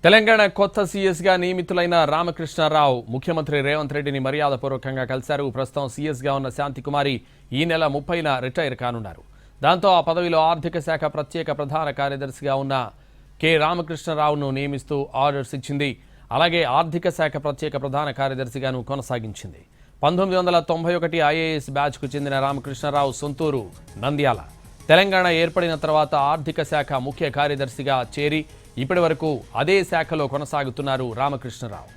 తెలంగాణ కొత్త సీఎస్గా నియమితులైన రామకృష్ణారావు ముఖ్యమంత్రి రేవంత్ రెడ్డిని మర్యాదపూర్వకంగా కలిశారు. ప్రస్తుతం సీఎస్గా ఉన్న శాంతికుమారి ఈ నెల 30న రిటైర్ కానున్నారు. దాంతో ఆ పదవిలో ఆర్థిక శాఖ ప్రత్యేక ప్రధాన కార్యదర్శిగా ఉన్న కె రామకృష్ణారావును నియమిస్తూ ఆర్డర్స్ ఇచ్చింది. అలాగే ఆర్థిక శాఖ ప్రత్యేక ప్రధాన కార్యదర్శిగాను కొనసాగించింది. 1991 ఐఏఎస్ బ్యాచ్కు చెందిన రామకృష్ణారావు సొంతూరు నంద్యాల. తెలంగాణ ఏర్పడిన తర్వాత ఆర్థిక శాఖ ముఖ్య కార్యదర్శిగా చేరి ఇప్పటి వరకు అదే శాఖలో కొనసాగుతున్నారు రామకృష్ణారావు.